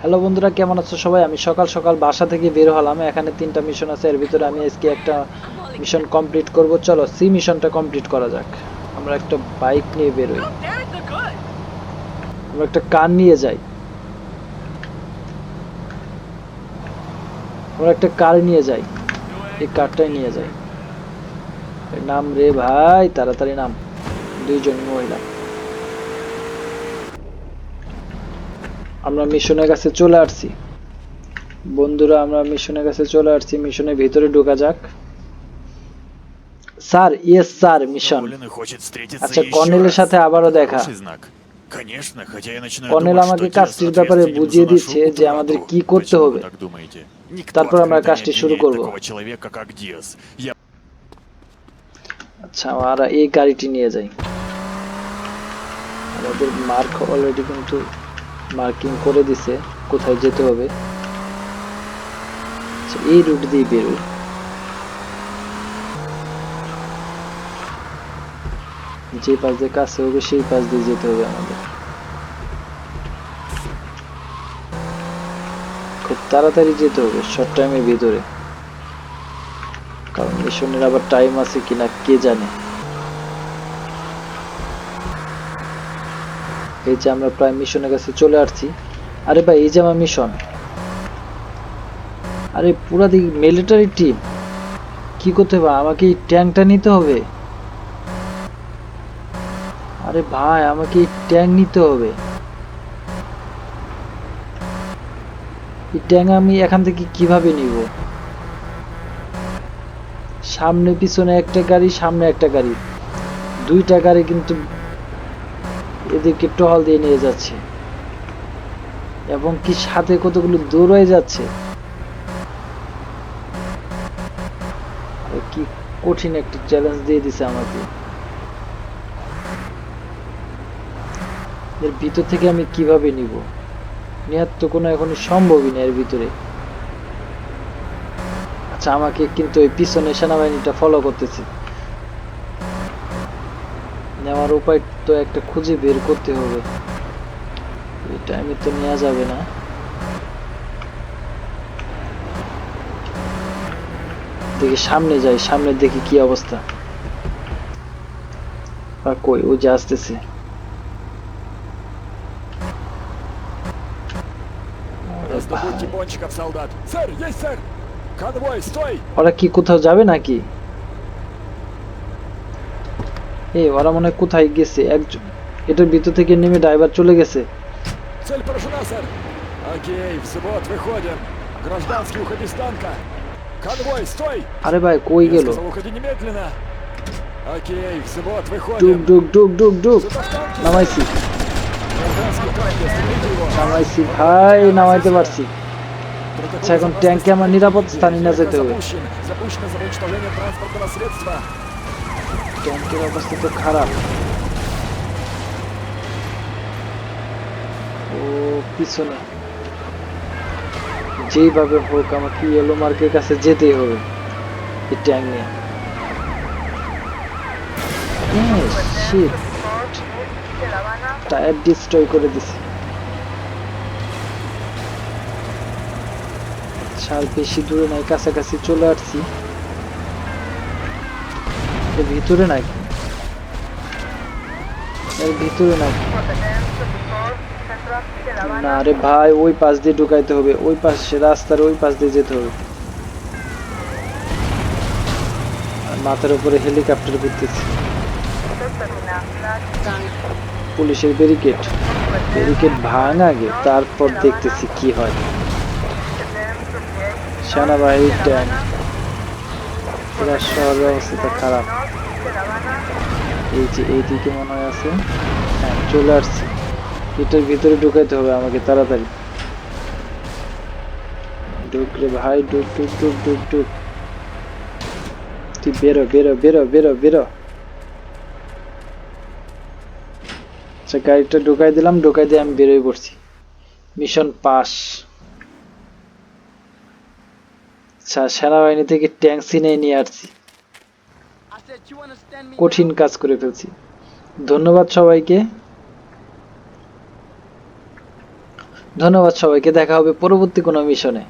Hello বন্ধুরা, কেমন আছো সবাই? আমি সকাল সকাল বাসা থেকে বের হলাম। এখানে 3টা মিশন আছে, এর ভিতরে আমি আজকে একটা মিশন কমপ্লিট করব। চলো সি মিশনটা কমপ্লিট করা যাক। আমরা একটা বাইক নিয়ে বের হই, আমরা একটা কার নিয়ে যাই, আমরা একটা কার নিয়ে যাই, এই কারটাই নিয়ে যাই। নাম রে ভাই, তাড়াতাড়ি নাম। দুইজন মহিলা। আমরা মিশনের কাছে চলে আসছি বন্ধুরা, আমরা মিশনের কাছে চলে আসছি। মিশনের ভিতরে ঢোকা যাক। Sir, yes sir, mission. Доволен и хочет встретиться আচ্ছা, еще কর্নেলের раз. সাথে আবারও Это দেখা। хороший знак. Конечно, хотя я начинаю কর্নেল думать, আমাকে что те с কাজটির ব্যাপারে ответственными за বুঝিয়ে нашу দিচ্ছে যে আমাদের утрату. কি করতে Почему вы হবে। так думаете? Никто তারপর আমরা открыто не কাজটি শুরু обвиняет করব। такого человека, как Диас. Я আচ্ছা, আমরা এই গাড়িটি নিয়ে যাই। আমাদের মার্ক অলরেডি কিন্তু মার্কিং করে দিছে কোথায় যেতে হবে। আচ্ছা, এই রুট দিয়ে বেরোই। যে পাশ দিয়ে কাছে হবে সেই পাশ দিয়ে যেতে হবে আমাদের। খুব তাড়াতাড়ি যেতে হবে, শর্ট টাইমের ভিতরে, কারণ মিশনের আবার টাইম আছে কিনা কে জানে। এই যে আমরা প্রায় মিশনের কাছে চলে আসছি। আরে ভাই, এই যে আমার মিশন। আরে পুরা দিক মিলিটারি টিম। কি করতে হবে? আমাকে এই ট্যাঙ্কটা নিতে হবে। আরে ভাই, আমাকে এই ট্যাঙ্ক নিতে হবে। এই ট্যাঙ্ক আমি এখান থেকে কিভাবে নিব? সামনে পিছনে একটা গাড়ি, সামনে একটা গাড়ি, দুইটা গাড়ি কিন্তু এদেরকে টহল দিয়ে নিয়ে যাচ্ছে, এবং কি সাথে কতগুলো দৌড়ায় যাচ্ছে। কি কঠিন একটা চ্যালেঞ্জ দিয়ে দিছে আমাকে। এর ভিতর থেকে আমি কিভাবে নিব? নেওয়ার তো কোনো এখনই সম্ভবই না এর ভিতরে। আচ্ছা, আমাকে কিন্তু ওই পিছনে সেনাবাহিনীটা ফলো করতেছে। নেওয়ার উপায় তো একটা খুঁজে বের করতে হবে। এটা আমি তো নেওয়া যাবে না। দেখি সামনে যাই, সামনে দেখি কি অবস্থা। আর কই, ও যে আসতেছে। Раздобудьте пончиков, солдат. Сэр, есть, сэр. Конвой, стой! ওরা কি কোথাও যাবে наки? এই ওরা মনে হয় কোথায় গেছে। একজন এটার ভিতর থেকে নেমে ড্রাইভার চলে গেছে। Цель поражена, сэр. Окей, взвод, выходим. Гражданский, уходи с танка. Конвой, стой! আরে ভাই, কই Я গেল? сказал, уходи немедленно. Окей, взвод, ডুক выходим. ডুক ডুক ডুক ডুক। Сюда в танки, сэр. নামাইছি, Гражданский танк, остановите его. নামাইছি ভাই, নামাইতে পারছি। Протокол আচ্ছা, এখন безопасности ট্যাঙ্কে আমার নিরাপদ স্থানে নিয়ে Веха যেতে হবে। запущен. Запущено за уничтожение транспортного средства. ট্যাঙ্কের অবস্থা তো খারাপ। ও পিছনে, যেইভাবে হোক আমাকে ইয়েলো মার্কের কাছে যেতেই হবে এই ট্যাঙ্ক নিয়ে। শিট, টায়ার ডিস্ট্রয় করে দিছি। আর বেশি দূরে নাই, কাছাকাছি চলে আসছি। এর ভিতরে নাকি? এর ভিতরে নাকি? না রে ভাই, ওই পাশ দিয়ে ঢুকাইতে হবে, ওই পাশে রাস্তার ওই পাশ দিয়ে যেতে হবে। আর মাথার উপরে হেলিকপ্টার ঘুরতেছে। পুলিশের ব্যারিকেড, ব্যারিকেড ভাঙ আগে, তারপর দেখতেছি কি হয়। সেনাবাহিনীর ট্যাঙ্ক, পুরা শহরের অবস্থা খারাপ। এই যে এইদিকে মনে হয় আছে। হ্যাঁ, চলে আসছি। এটার ভিতরে ঢুকাইতে হবে আমাকে তাড়াতাড়ি। ঢুক রে ভাই, ঢুক ঢুক ঢুক ঢুক ঢুক। তুই বেরো বেরো বেরো বেরো বেরো। আচ্ছা, গাড়িটা ঢুকাই দিলাম, ঢুকাই দিয়ে আমি বেরোয় পড়ছি। Mission pass. আচ্ছা, সেনাবাহিনী থেকে ট্যাঙ্ক ছিনিয়ে নিয়ে আসছি। কঠিন কাজ করে ফেলছি। ধন্যবাদ সবাইকে। ধন্যবাদ সবাইকে, দেখা হবে পরবর্তী কোনো মিশনে।